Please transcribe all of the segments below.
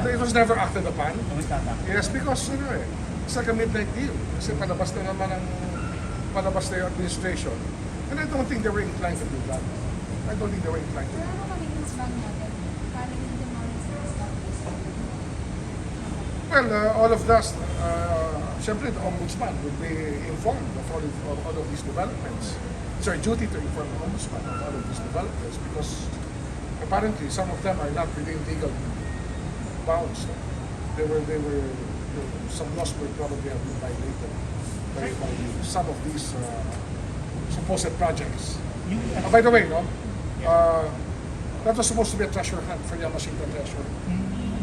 it was never acted upon. Was not acted. Yes, because it's like a midnight deal. Kasi palabas na naman yung administration. And I don't think they were inclined to do that. I don't think they were inclined to do Pero that. ano magiging plan natin? Paano yung demolish Well, all of us, syempre the Ombudsman will be informed of all of these developments. It's our duty to inform the Ombudsman of all of these developments because apparently some of them are not within legal bounds. Some laws were probably have been violated by some of these supposed projects. By the way, that was supposed to be a treasure hunt for Yamashita Treasure.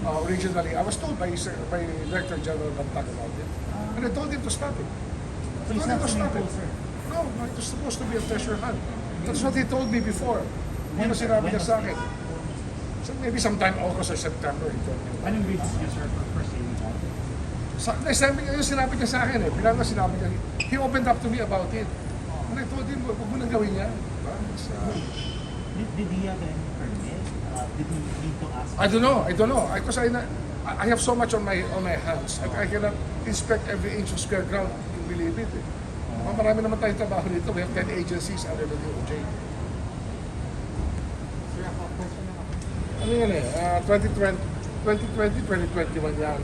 Originally, I was told by Director General Bantag about it, and I told him to stop it. So it's not sir. No, it was supposed to be a treasure hunt. That's what he told me before. Yun ang sinabi niya sa akin. So maybe sometime August or September, he told me. Anong basis niya, sir, for saying that? Sinabi niya sa akin bilang na sinabi niya, he opened up to me about it. And I told him, huwag mo nang gawin yan. Did he have any permit? Did he need to ask? I don't know. Because I have so much on my hands. I cannot inspect every inch of square ground in Bilibid. Marami naman tayong trabaho dito. We have 10 agencies under the DOJ. Ano yan 2020, 2021 yan.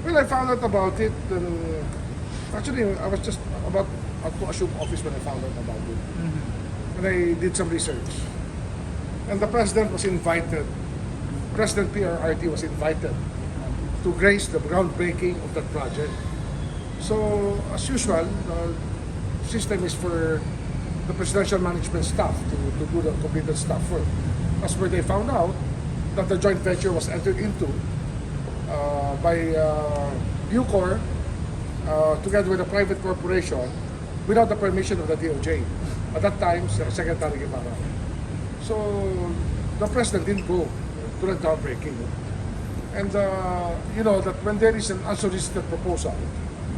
Well, I found out about it. Actually, I was just about to assume office when I found out about it. When I did some research. And the President was invited, President PRRT was invited to grace the groundbreaking of that project. So, as usual, the system is for the presidential management staff to do the completed staff work. That's where they found out that the joint venture was entered into by BuCor together with a private corporation without the permission of the DOJ. At that time, Secretary Guevara. So, the President didn't go to the groundbreaking. And you know that when there is an unsolicited proposal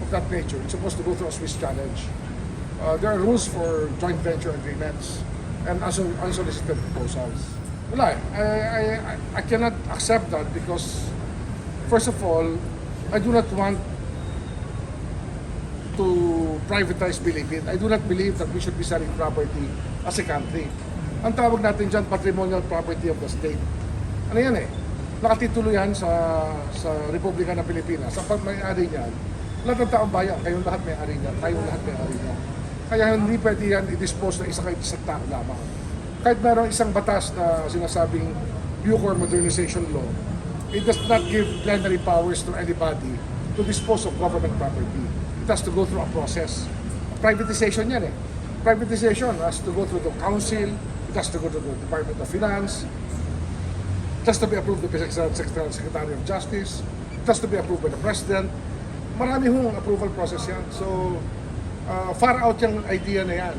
of that nature, it's supposed to go through a Swiss challenge. There are rules for joint venture agreements and unsolicited proposals. Wala, I cannot accept that because, first of all, I do not want to privatize Bilibid. I do not believe that we should be selling property as a country. Ang tawag natin dyan, patrimonial property of the state. Ano yan nakatitulo yan sa Republika ng Pilipinas. Sa pag-may-ari niyan, lahat ng taong bayan, kayong lahat may-ari niyan, kayong lahat may-ari niyan. Kaya hindi pwede yan i-dispose ng isang tao lamang. Kahit meron isang batas na sinasabing BuCor Modernization Law, it does not give plenary powers to anybody to dispose of government property. It has to go through a process. Privatization yan Privatization has to go through the council, it has to go to the Department of Finance, it has to be approved by the Secretary of Justice, it has to be approved by the President. Marami hong approval process yan. So, far out yung idea na yan.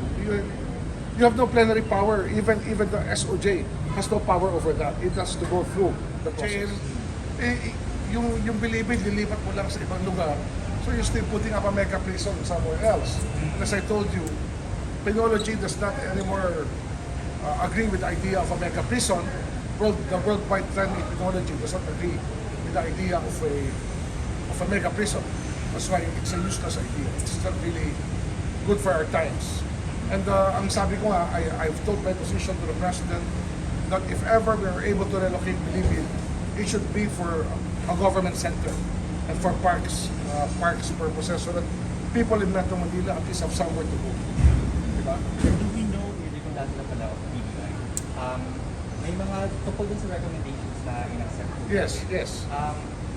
You have no plenary power. Even the SOJ has no power over that. It has to go through the process. Yung Bilibid, lilipat mo lang sa ibang lugar. So you're still putting up a mega prison somewhere else. As I told you, technology does not anymore agree with the idea of a mega prison. The worldwide trend in technology does not agree with the idea of a mega prison. That's why it's a useless idea. It's not really good for our times. And ang sabi ko nga, I've told my position to the President that if ever we are able to relocate Bilibid, it should be for a government center and for parks purposes so that people in Metro Manila at least have somewhere to go. Diba? Do we know, yung dati na pala of BBI, may mga tungkol dun sa recommendations na in-accept po? Yes.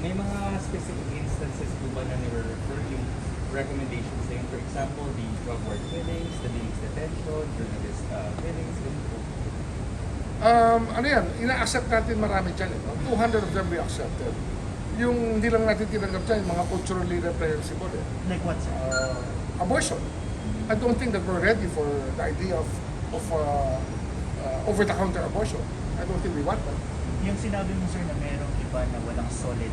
May mga specific instances po ba na nire-refer yung recommendations na yun? For example, the drug war killings, the police detention, journalist killings, ganun po. Ano yan, ina-accept natin marami dyan. 200 of them we accepted. Yung hindi lang natin tinanggap dyan, mga culturally reprehensible. Like what, sir? Abortion. I don't think that we're ready for the idea of over-the-counter abortion. I don't think we want that. Yung sinabi mo, sir, na merong iba na walang solid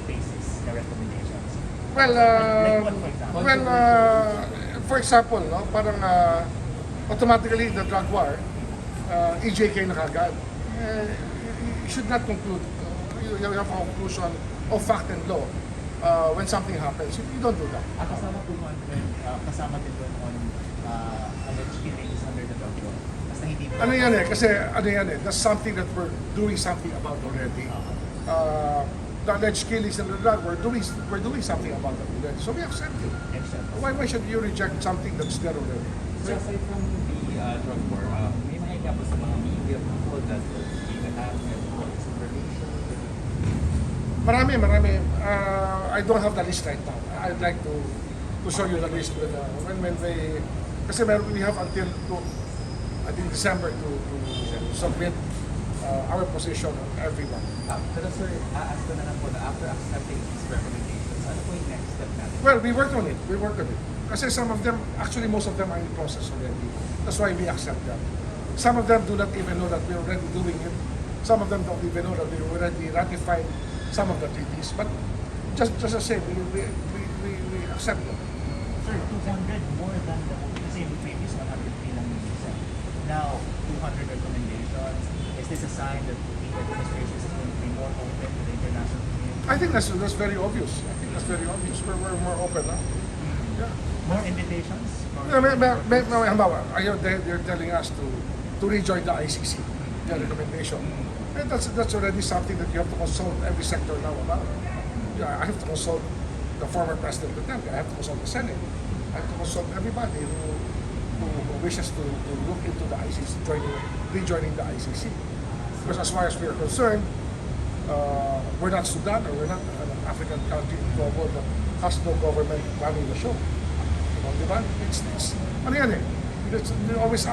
basis na recommendations. Well, like what, for example? For example, parang automatically the drug war, EJK na kagad. You should not conclude. you have a conclusion of fact and law when something happens. You don't do that. Kasama po doon, kasama din doon on alleged killings under the drug law. Basta hindi po. Ano yan eh, kasi ano yan eh, that's something that we're doing something about already. The alleged killings and the drug, we're doing something about that already. So we accept it. Why should you reject something that's there already? So aside from the drug war, may mahiga po sa mga media po that ginagamit po information. Marami. I don't have the list right now. I'd like to show you the list when they, kasi we have until I think December to submit our position on everyone. Pero sir, ask ko na lang po na after accepting these recommendations, ano po yung next step natin? Well, we worked on it. Kasi some of them, actually most of them are in process already. That's why we accept them. Some of them do not even know that we're already doing it. Some of them don't even know that we already ratified some of the treaties. But just the same, we accept them. Sir, 200 more than the same previous 100 lang yung isa. Now, 200 recommendations. Is this a sign that the administration is going to be more open to the international community? I think that's very obvious. We're more open now. Yeah. More invitations? They're telling us to rejoin the ICC, their recommendation. And that's already something that you have to consult every sector now about. Yeah, I have to consult the former President Duterte, I have to consult the Senate, I have to consult everybody who wishes to look into the ICC, rejoining the ICC. Because as far as we are concerned, we're not Sudan or we're not an African country in Congo that has no government running the show. Diba? Ano yan eh? You always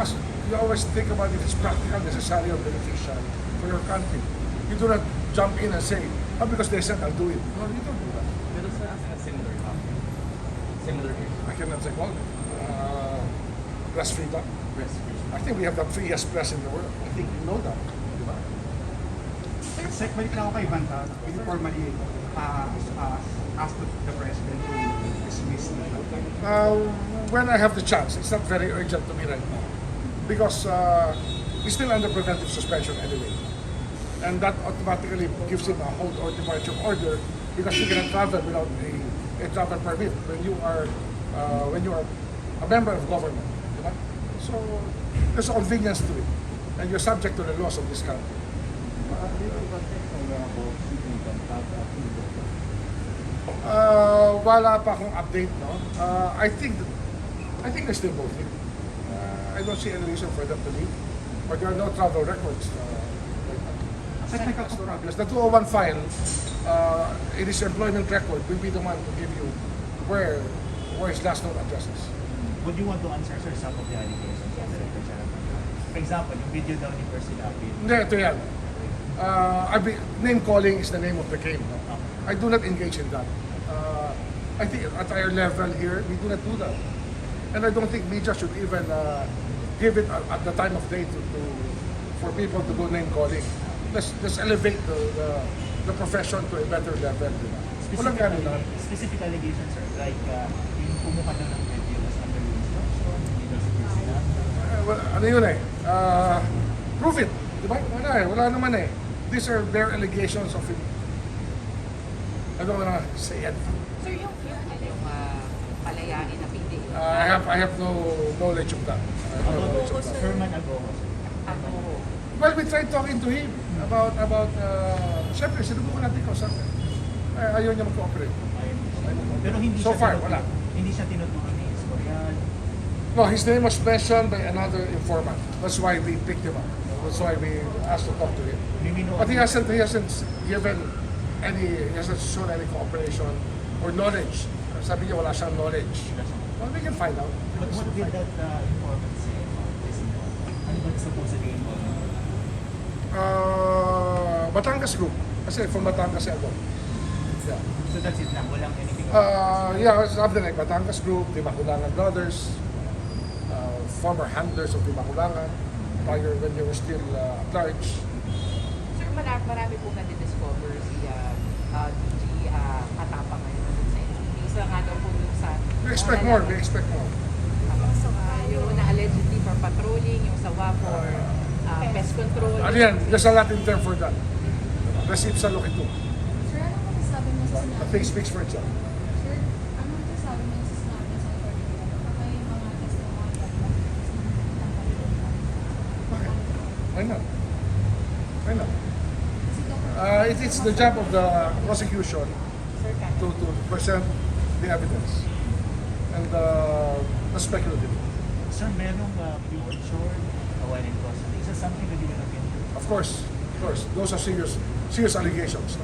think about if it's practical, necessary, or beneficial for your country. You do not jump in and say, because they said I'll do it. No, you don't do that. Pero sir, as a similar topic, similar issue, I cannot say all. Press freedom. press freedom. I think we have the freest press in the world. I think you know that. Diba? Sec, balik lang ako kay Bantag. Hindi formally ask the president to dismiss the When I have the chance, it's not very urgent to me right now. Because he's still under preventive suspension anyway. And that automatically gives him a hold or departure order because he cannot travel without a travel permit when you are a member of government. Diba? So there's a convenience to it. And you're subject to the laws of this country. Wala pa akong update, no? I think they're still voting. I don't see any reason for them to leave. Or there are no travel records. That's no obvious. The 201 file, in his employment record, will be the one to give you where his last known address is. Would you want to answer, sir, some of the allegations of Director Gerald? For example, yung video daw ni Sinabi. Hindi, ito yan. Name calling is the name of the game. No? I do not engage in that. I think at our level here, we do not do that. And I don't think media should even give it at the time of day for people to go name calling. Let's elevate the profession to a better level. Walang ganun lang. Specific allegations, sir, like yung kumuha na ng video was under the instruction, hindi daw si Sinabi. Ano yun eh? Prove it. Diba? Wala naman eh. These are bare allegations of it. I don't wanna say it. Sir, yung palayain na video. I have no knowledge of that. Per man ago. Well, we tried talking to him about siyempre, sinubukan natin kausapin. Ayaw niya mag-cooperate. Pero hindi So siya far, tinutukoy- wala. Hindi siya tinutukoy ni Gerald. No, his name was mentioned by another informant. That's why we picked him up. That's why we asked to talk to him. But he hasn't given he hasn't shown any cooperation or knowledge. Sabi niya wala siyang knowledge. Well, we can find out. But what did that informant say about this informant? Ano ba supposedly involved? Batangas group. Kasi from Batangas ako. Yeah. So that's it lang, walang anything else? Yeah, something like Batangas Group, Dimakulangan Brothers, former handlers of Dimakulangan, prior when they were still at large. Sir, marami po na-discover si DG Katapa ngayon sa NCP. Isa nga daw po yung sa... We expect more. Yung na allegedly for patrolling, yung sa WA for pest control. Ano yan, there's a Latin term for that. receive sa Lokitu. Sir, ano masasabi mo sa The sinabi? thing speaks for itself. Sir, ano masasabi mo sa sinabi sa authority? Baka yung mga testimony at Bakit? Why not? Why not? Kasi daw- It's the job of the prosecution Sir, kanya. to present the evidence and the speculative. Sir, merong future while in custody. Is that something that you will look into? Of course, those are serious allegations.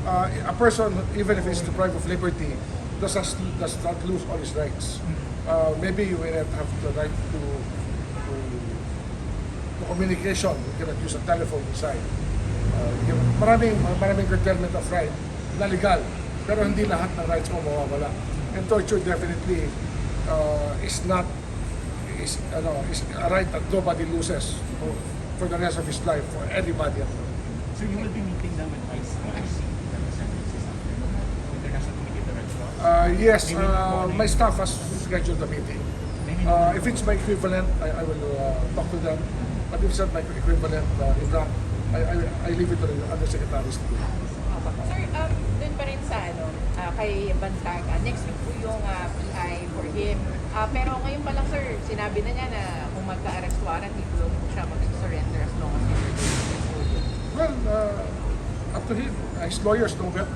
A person, even if he's deprived of liberty, does not lose all his rights. Maybe you will not have the right to communication. You cannot use a telephone inside. Maraming curtailment of right na legal, pero hindi lahat ng rights mo mawawala. And torture definitely is a right that nobody loses for the rest of his life, for anybody. So you will be meeting them with ICC, representatives of International Committee of the Red Cross? Yes, my staff has scheduled a meeting. If it's my equivalent, I will talk to them. But if it's not my equivalent in rank, I leave it to the other secretaries to do. Sir, dun pa rin sa kay Bantag, next week po yung PI for him. Pero ngayon pa lang sir, sinabi na niya na kung magka-arrest warrant, hindi po siya mag-surrender as long as he's withholding. Well, up to him. His lawyers know better.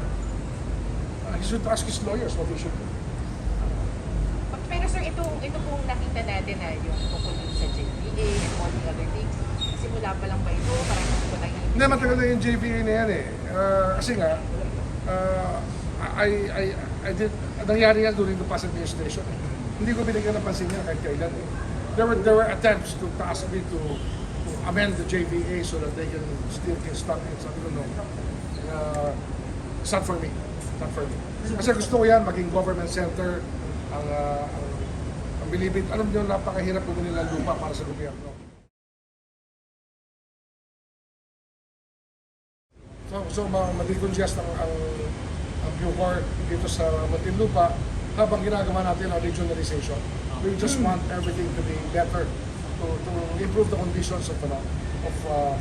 He should ask his lawyers what he should do. Pero sir, ito pong nakita natin na yung tungkol dun sa JPA and all the other things. Simula pa lang ba ito? Parang hindi ko lang Hindi, matagal na yung JVA na yan eh. Kasi nga, nangyari yan during the past administration. Hindi ko binigyan ng pansin yan kahit kailan eh. There were attempts to task me to amend the JVA so that they can still get stuck in something. No. It's not for me. Not for me. Kasi gusto ko yan, maging government center, ang Bilibid. Alam niyo, napakahirap bumili ng lupa para sa gobyerno. So ma-decongest ang BuCor dito sa Muntinlupa habang ginagawa natin ang regionalization. We just want everything to be better to improve the conditions of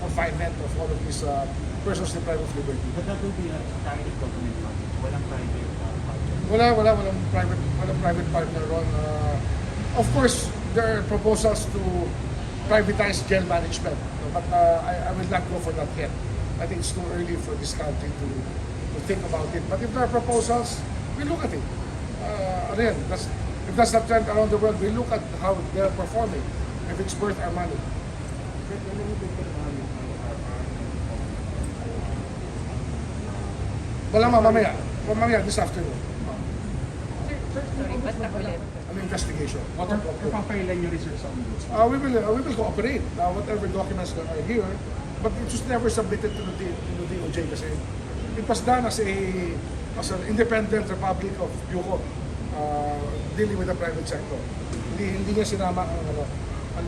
confinement of all of these persons deprived of liberty. But that will be a targeted government project. Walang private project. Walang private partner ron. Of course, there are proposals to privatize jail management, but I will not go for that yet. I think it's too early for this country to think about it. But if there are proposals, we look at it. Again, if that's the trend around the world, we look at how they're performing, if it's worth our money. Wala mamaya this afternoon. Sorry, basta ulit. An investigation. Papailan nyo research sa ombuds. We will cooperate. Whatever documents that are here, but it was never submitted to the DOJ kasi it was done as an independent republic of BuCor, dealing with the private sector. Hindi niya sinama ang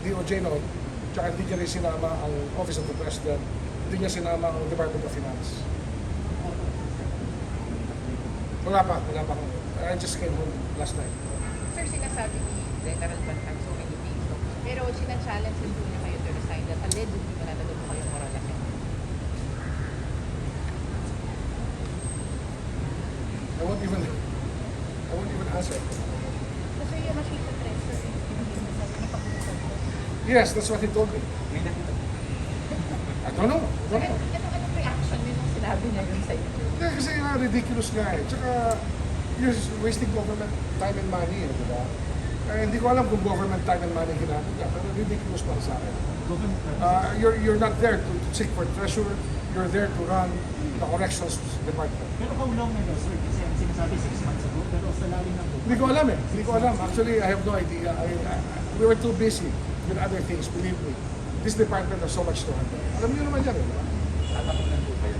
DOJ noon, tsaka hindi niya rin sinama ang Office of the President, hindi niya sinama ang Department of Finance. Wala pa. I just came home last night. Sir, sinasabi ni General Bantag so many things. No? Pero sina-challenge din po niya kayo to resign that allegedly mananalo mo kayong moral offense. I won't even answer. Kasi Yamashita Treasure, Yes, that's what he told me. May nakita. I don't know. Anong reaction niyo nung sinabi niya yun sa inyo? Yeah, kasi ridiculous nga eh. Tsaka, you're wasting government time and money eh, di ba? Hindi ko alam kung government time and money ginamit niya, pero ridiculous para sa akin. You're not there to seek for treasure, you're there to run the corrections department. Pero how long na sir? Kasi ang sinasabi 6 months ago, pero sa lalim ng Hindi ko alam eh. Hindi ko alam. Actually, I have no idea. We were too busy with other things, believe me. This department has so much to handle. Alam niyo naman yan eh. Tatakot lang po kayo.